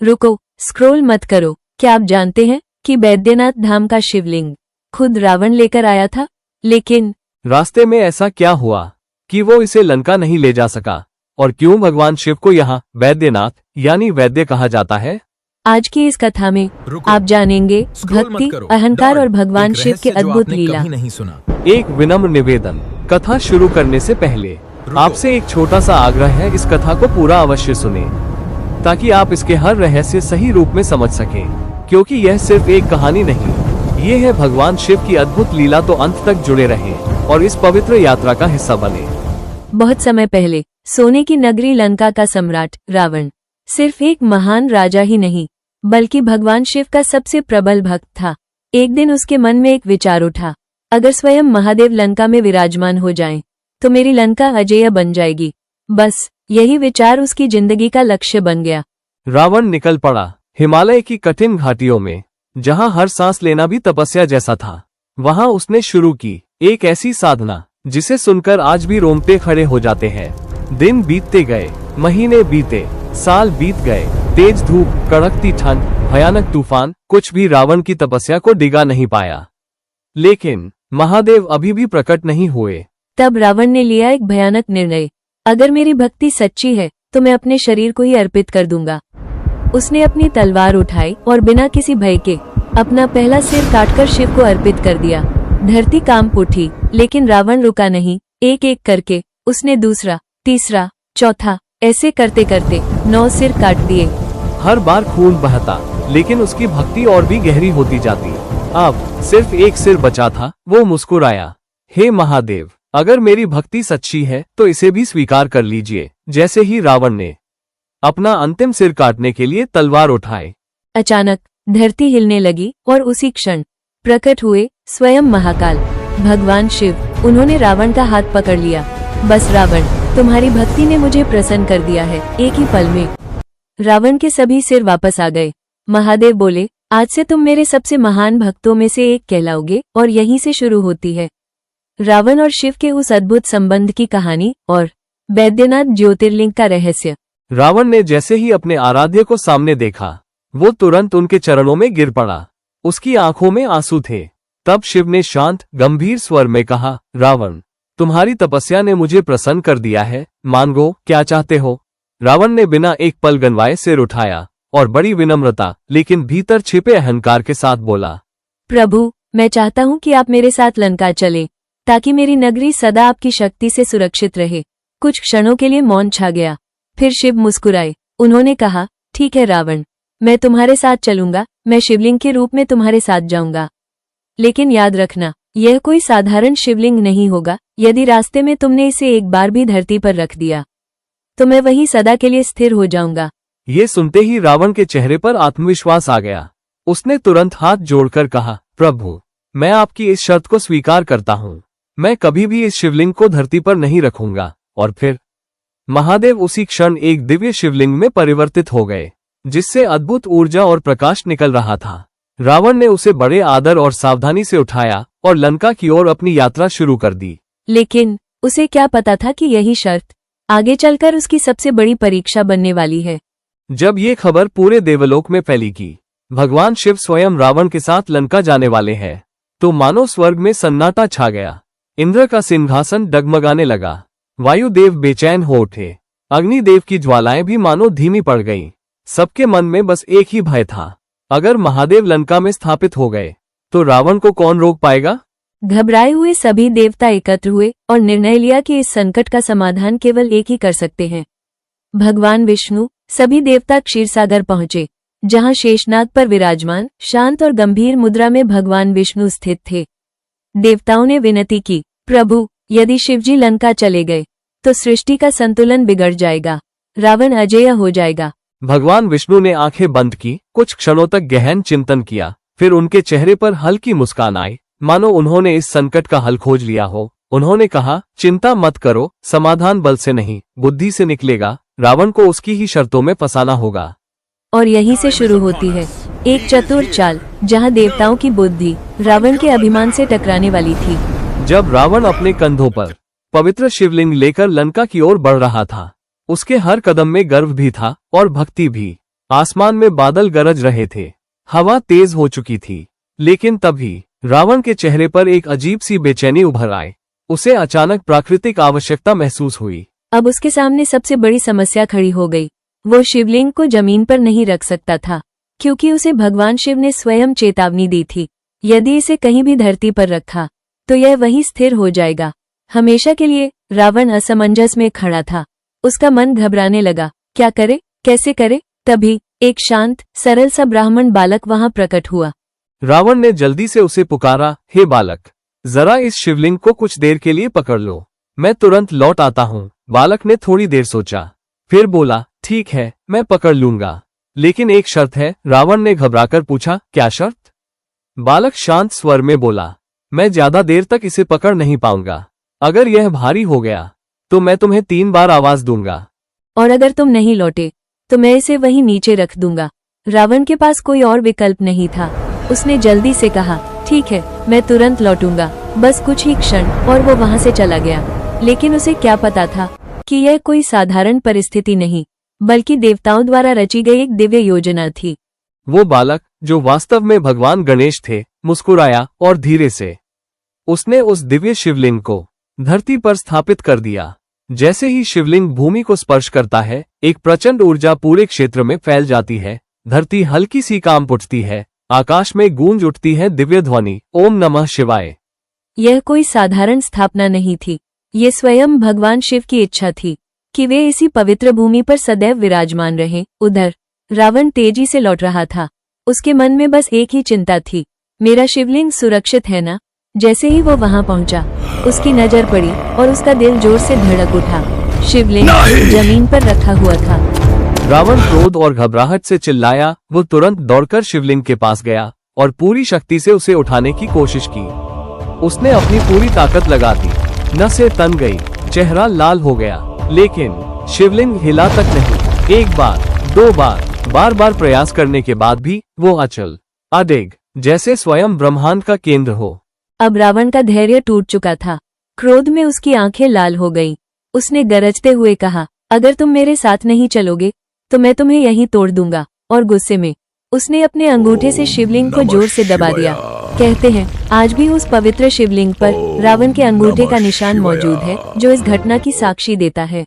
रुको, स्क्रॉल मत करो। क्या आप जानते हैं कि बैद्यनाथ धाम का शिवलिंग खुद रावण लेकर आया था? लेकिन रास्ते में ऐसा क्या हुआ कि वो इसे लंका नहीं ले जा सका? और क्यों भगवान शिव को यहाँ बैद्यनाथ यानी वैद्य कहा जाता है? आज की इस कथा में आप जानेंगे भक्ति, अहंकार और भगवान शिव के अद्भुत लीला। नहीं सुना। एक विनम्र निवेदन, कथा शुरू करने से पहले आपसे एक छोटा सा आग्रह है, इस कथा को पूरा अवश्य सुने ताकि आप इसके हर रहस्य सही रूप में समझ सकें, क्योंकि यह सिर्फ एक कहानी नहीं, ये है भगवान शिव की अद्भुत लीला। तो अंत तक जुड़े रहें और इस पवित्र यात्रा का हिस्सा बने। बहुत समय पहले सोने की नगरी लंका का सम्राट रावण सिर्फ एक महान राजा ही नहीं बल्कि भगवान शिव का सबसे प्रबल भक्त था। एक दिन उसके मन में एक विचार उठा, अगर स्वयं महादेव लंका में विराजमान हो जाएं, तो मेरी लंका अजेय बन जाएगी। बस यही विचार उसकी जिंदगी का लक्ष्य बन गया। रावण निकल पड़ा हिमालय की कठिन घाटियों में, जहां हर सांस लेना भी तपस्या जैसा था। वहां उसने शुरू की एक ऐसी साधना जिसे सुनकर आज भी रोंगटे खड़े हो जाते हैं। दिन बीतते गए, महीने बीते, साल बीत गए, तेज धूप, कड़कती ठंड, भयानक तूफान, कुछ भी रावण की तपस्या को डिगा नहीं पाया। लेकिन महादेव अभी भी प्रकट नहीं हुए। तब रावण ने लिया एक भयानक निर्णय, अगर मेरी भक्ति सच्ची है तो मैं अपने शरीर को ही अर्पित कर दूंगा। उसने अपनी तलवार उठाई और बिना किसी भय के अपना पहला सिर काटकर शिव को अर्पित कर दिया। धरती कांप उठी, लेकिन रावण रुका नहीं। एक एक करके उसने दूसरा, तीसरा, चौथा, ऐसे करते करते 9 सिर काट दिए। हर बार खून बहता, लेकिन उसकी भक्ति और भी गहरी होती जाती। अब सिर्फ एक सिर बचा था। वो मुस्कुराया, हे महादेव, अगर मेरी भक्ति सच्ची है तो इसे भी स्वीकार कर लीजिए। जैसे ही रावण ने अपना अंतिम सिर काटने के लिए तलवार उठाए, अचानक धरती हिलने लगी और उसी क्षण प्रकट हुए स्वयं महाकाल भगवान शिव। उन्होंने रावण का हाथ पकड़ लिया। बस रावण, तुम्हारी भक्ति ने मुझे प्रसन्न कर दिया है। एक ही पल में रावण के सभी सिर वापस आ गए। महादेव बोले, आज से तुम मेरे सबसे महान भक्तों में से एक कहलाओगे। और यहीं से शुरू होती है रावण और शिव के उस अद्भुत संबंध की कहानी और बैद्यनाथ ज्योतिर्लिंग का रहस्य। रावण ने जैसे ही अपने आराध्य को सामने देखा, वो तुरंत उनके चरणों में गिर पड़ा। उसकी आंखों में आंसू थे। तब शिव ने शांत गंभीर स्वर में कहा, रावण, तुम्हारी तपस्या ने मुझे प्रसन्न कर दिया है। मांगो, क्या चाहते हो? रावण ने बिना एक पल गंवाए सिर उठाया और बड़ी विनम्रता लेकिन भीतर छिपे अहंकार के साथ बोला, प्रभु, मैं चाहता हूँ कि आप मेरे साथ लंका चलें, ताकि मेरी नगरी सदा आपकी शक्ति से सुरक्षित रहे। कुछ क्षणों के लिए मौन छा गया। फिर शिव मुस्कुराए। उन्होंने कहा, ठीक है रावण, मैं तुम्हारे साथ चलूंगा। मैं शिवलिंग के रूप में तुम्हारे साथ जाऊंगा। लेकिन याद रखना, यह कोई साधारण शिवलिंग नहीं होगा। यदि रास्ते में तुमने इसे एक बार भी धरती पर रख दिया तो मैं वहीं सदा के लिए स्थिर हो जाऊंगा। ये सुनते ही रावण के चेहरे पर आत्मविश्वास आ गया। उसने तुरंत हाथ जोड़कर कहा, प्रभु, मैं आपकी इस शर्त को स्वीकार करता हूँ। मैं कभी भी इस शिवलिंग को धरती पर नहीं रखूंगा। और फिर महादेव उसी क्षण एक दिव्य शिवलिंग में परिवर्तित हो गए, जिससे अद्भुत ऊर्जा और प्रकाश निकल रहा था। रावण ने उसे बड़े आदर और सावधानी से उठाया और लंका की ओर अपनी यात्रा शुरू कर दी। लेकिन उसे क्या पता था कि यही शर्त आगे चलकर उसकी सबसे बड़ी परीक्षा बनने वाली है। जब ये खबर पूरे देवलोक में फैली कि भगवान शिव स्वयं रावण के साथ लंका जाने वाले हैं, तो मानो स्वर्ग में सन्नाटा छा गया। इंद्र का सिंहासन डगमगाने लगा। वायुदेव बेचैन हो उठे। अग्निदेव की ज्वालाएं भी मानो धीमी पड़ गईं। सबके मन में बस एक ही भय था, अगर महादेव लंका में स्थापित हो गए तो रावण को कौन रोक पाएगा? घबराए हुए सभी देवता एकत्र हुए और निर्णय लिया कि इस संकट का समाधान केवल एक ही कर सकते हैं, भगवान विष्णु। सभी देवता क्षीरसागर पहुंचे, जहां शेषनाग पर विराजमान शांत और गंभीर मुद्रा में भगवान विष्णु स्थित थे। देवताओं ने विनती की, प्रभु, यदि शिवजी लंका चले गए तो सृष्टि का संतुलन बिगड़ जाएगा, रावण अजेय हो जाएगा। भगवान विष्णु ने आंखें बंद की, कुछ क्षणों तक गहन चिंतन किया। फिर उनके चेहरे पर हल्की मुस्कान आई, मानो उन्होंने इस संकट का हल खोज लिया हो। उन्होंने कहा, चिंता मत करो, समाधान बल से नहीं बुद्धि से निकलेगा। रावण को उसकी ही शर्तों में फंसाना होगा। और यहीं से शुरू होती है एक चतुर चाल, जहां देवताओं की बुद्धि रावण के अभिमान से टकराने वाली थी। जब रावण अपने कंधों पर पवित्र शिवलिंग लेकर लंका की ओर बढ़ रहा था, उसके हर कदम में गर्व भी था और भक्ति भी। आसमान में बादल गरज रहे थे, हवा तेज हो चुकी थी। लेकिन तभी रावण के चेहरे पर एक अजीब सी बेचैनी उभर आई। उसे अचानक प्राकृतिक आवश्यकता महसूस हुई। अब उसके सामने सबसे बड़ी समस्या खड़ी हो गई। वो शिवलिंग को जमीन पर नहीं रख सकता था, क्योंकि उसे भगवान शिव ने स्वयं चेतावनी दी थी, यदि इसे कहीं भी धरती पर रखा तो यह वहीं स्थिर हो जाएगा, हमेशा के लिए। रावण असमंजस में खड़ा था। उसका मन घबराने लगा। क्या करे, कैसे करे? तभी एक शांत सरल सा ब्राह्मण बालक वहां प्रकट हुआ। रावण ने जल्दी से उसे पुकारा, हे बालक, जरा इस शिवलिंग को कुछ देर के लिए पकड़ लो, मैं तुरंत लौट आता हूँ। बालक ने थोड़ी देर सोचा, फिर बोला, ठीक है, मैं पकड़ लूंगा, लेकिन एक शर्त है। रावण ने घबराकर पूछा, क्या शर्त? बालक शांत स्वर में बोला, मैं ज्यादा देर तक इसे पकड़ नहीं पाऊंगा। अगर यह भारी हो गया तो मैं तुम्हें 3 बार आवाज दूंगा, और अगर तुम नहीं लौटे तो मैं इसे वहीं नीचे रख दूंगा। रावण के पास कोई और विकल्प नहीं था। उसने जल्दी से कहा, ठीक है, मैं तुरंत लौटूंगा, बस कुछ ही क्षण। और वो वहां से चला गया। लेकिन उसे क्या पता था कि यह कोई साधारण परिस्थिति नहीं, बल्कि देवताओं द्वारा रची गई एक दिव्य योजना थी। वो बालक, जो वास्तव में भगवान गणेश थे, मुस्कुराया और धीरे से उसने उस दिव्य शिवलिंग को धरती पर स्थापित कर दिया। जैसे ही शिवलिंग भूमि को स्पर्श करता है, एक प्रचंड ऊर्जा पूरे क्षेत्र में फैल जाती है। धरती हल्की सी कांप उठती है, आकाश में गूंज उठती है दिव्य ध्वनि, ओम नमः शिवाय। यह कोई साधारण स्थापना नहीं थी। ये स्वयं भगवान शिव की इच्छा थी कि वे इसी पवित्र भूमि पर सदैव विराजमान रहें। उधर रावण तेजी से लौट रहा था। उसके मन में बस एक ही चिंता थी, मेरा शिवलिंग सुरक्षित है ना? जैसे ही वो वहां पहुंचा, उसकी नजर पड़ी और उसका दिल जोर से धड़क उठा। शिवलिंग जमीन पर रखा हुआ था। रावण क्रोध और घबराहट से चिल्लाया। वो तुरंत दौड़कर शिवलिंग के पास गया और पूरी शक्ति से उसे उठाने की कोशिश की। उसने अपनी पूरी ताकत लगा दी, नसें तन गई, चेहरा लाल हो गया, लेकिन शिवलिंग हिला तक नहीं। एक बार, 2 बार, बार बार प्रयास करने के बाद भी वो अचल अडिग, जैसे स्वयं ब्रह्मांड का केंद्र हो। अब रावण का धैर्य टूट चुका था। क्रोध में उसकी आंखें लाल हो गईं। उसने गरजते हुए कहा, अगर तुम मेरे साथ नहीं चलोगे तो मैं तुम्हें यहीं तोड़ दूंगा। और गुस्से में उसने अपने अंगूठे से शिवलिंग को जोर से दबा दिया। कहते हैं, आज भी उस पवित्र शिवलिंग पर रावण के अंगूठे का निशान मौजूद है, जो इस घटना की साक्षी देता है।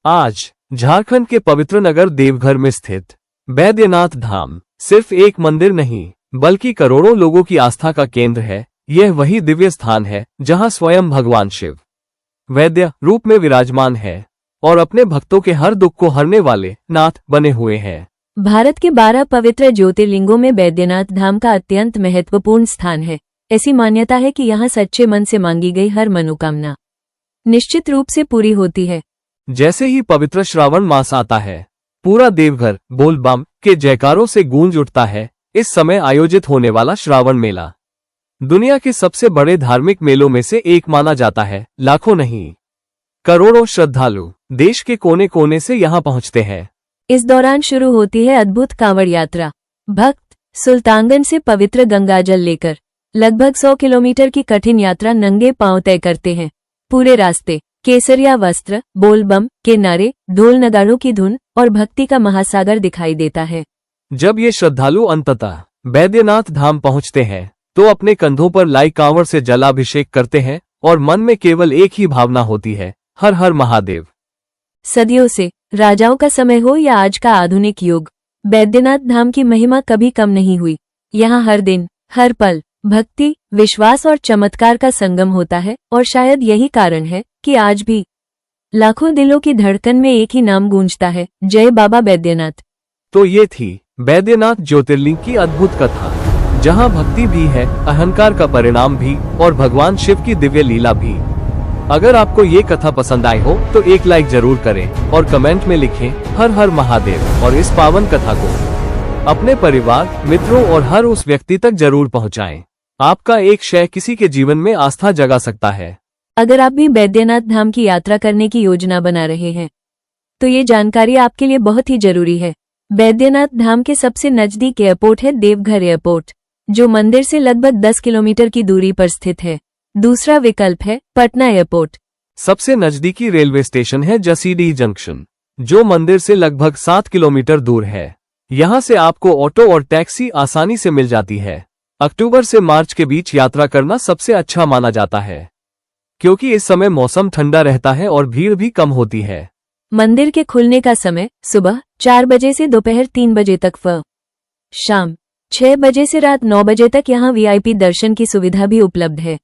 आज झारखंड के पवित्र नगर देवघर में स्थित बैद्यनाथ धाम सिर्फ एक मंदिर नहीं, बल्कि करोड़ों लोगों की आस्था का केंद्र है। यह वही दिव्य स्थान है जहां स्वयं भगवान शिव वैद्य रूप में विराजमान है और अपने भक्तों के हर दुख को हरने वाले नाथ बने हुए हैं। भारत के 12 पवित्र ज्योतिर्लिंगों में बैद्यनाथ धाम का अत्यंत महत्वपूर्ण स्थान है। ऐसी मान्यता है कि यहाँ सच्चे मन से मांगी गई हर मनोकामना निश्चित रूप से पूरी होती है। जैसे ही पवित्र श्रावण मास आता है, पूरा देवघर बोल बम के जयकारों से गूंज उठता है। इस समय आयोजित होने वाला श्रावण मेला दुनिया के सबसे बड़े धार्मिक मेलों में से एक माना जाता है। लाखों नहीं, करोड़ों श्रद्धालु देश के कोने कोने से यहाँ पहुँचते हैं। इस दौरान शुरू होती है अद्भुत कांवड़ यात्रा। भक्त सुल्तानगंज से पवित्र गंगाजल लेकर लगभग 100 किलोमीटर की कठिन यात्रा नंगे पांव तय करते हैं। पूरे रास्ते केसरिया वस्त्र, बोलबम के नारे, ढोल नगाड़ों की धुन और भक्ति का महासागर दिखाई देता है। जब ये श्रद्धालु अंततः बैद्यनाथ धाम पहुँचते हैं तो अपने कंधों पर लाई कांवड़ से जलाभिषेक करते हैं और मन में केवल एक ही भावना होती है, हर हर महादेव। सदियों से, राजाओं का समय हो या आज का आधुनिक युग, बैद्यनाथ धाम की महिमा कभी कम नहीं हुई। यहाँ हर दिन, हर पल भक्ति, विश्वास और चमत्कार का संगम होता है। और शायद यही कारण है कि आज भी लाखों दिलों की धड़कन में एक ही नाम गूंजता है, जय बाबा बैद्यनाथ। तो ये थी बैद्यनाथ ज्योतिर्लिंग की अद्भुत कथा, जहां भक्ति भी है, अहंकार का परिणाम भी और भगवान शिव की दिव्य लीला भी। अगर आपको ये कथा पसंद आई हो तो एक लाइक जरूर करें और कमेंट में लिखें हर हर महादेव। और इस पावन कथा को अपने परिवार, मित्रों और हर उस व्यक्ति तक जरूर पहुंचाएं। आपका एक शेयर किसी के जीवन में आस्था जगा सकता है। अगर आप भी बैद्यनाथ धाम की यात्रा करने की योजना बना रहे हैं तो ये जानकारी आपके लिए बहुत ही जरूरी है। बैद्यनाथ धाम के सबसे नजदीक एयरपोर्ट है देवघर एयरपोर्ट, जो मंदिर से लगभग 10 किलोमीटर की दूरी पर स्थित है। दूसरा विकल्प है पटना एयरपोर्ट। सबसे नजदीकी रेलवे स्टेशन है जसीडीह जंक्शन, जो मंदिर से लगभग 7 किलोमीटर दूर है। यहाँ से आपको ऑटो और टैक्सी आसानी से मिल जाती है। अक्टूबर से मार्च के बीच यात्रा करना सबसे अच्छा माना जाता है, क्योंकि इस समय मौसम ठंडा रहता है और भीड़ भी कम होती है। मंदिर के खुलने का समय सुबह 4 बजे से दोपहर 3 बजे तक शाम 6 बजे से रात 9 बजे तक यहाँ वीआईपी दर्शन की सुविधा भी उपलब्ध है,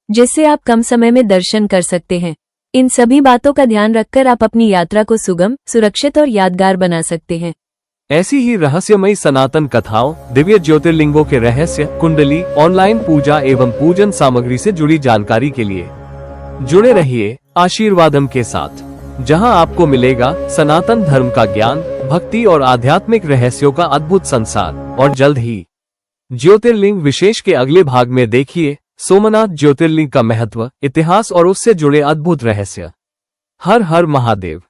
जिससे आप कम समय में दर्शन कर सकते हैं। इन सभी बातों का ध्यान रखकर आप अपनी यात्रा को सुगम, सुरक्षित और यादगार बना सकते हैं। ऐसी ही रहस्यमयी सनातन कथाओं, दिव्य ज्योतिर्लिंगों के रहस्य, कुंडली, ऑनलाइन पूजा एवं पूजन सामग्री से जुड़ी जानकारी के लिए जुड़े रहिए आशीर्वादम के साथ, जहां आपको मिलेगा सनातन धर्म का ज्ञान, भक्ति और आध्यात्मिक रहस्यों का अद्भुत संसार। और जल्द ही ज्योतिर्लिंग विशेष के अगले भाग में देखिए सोमनाथ ज्योतिर्लिंग का महत्व, इतिहास और उससे जुड़े अद्भुत रहस्य। हर हर महादेव।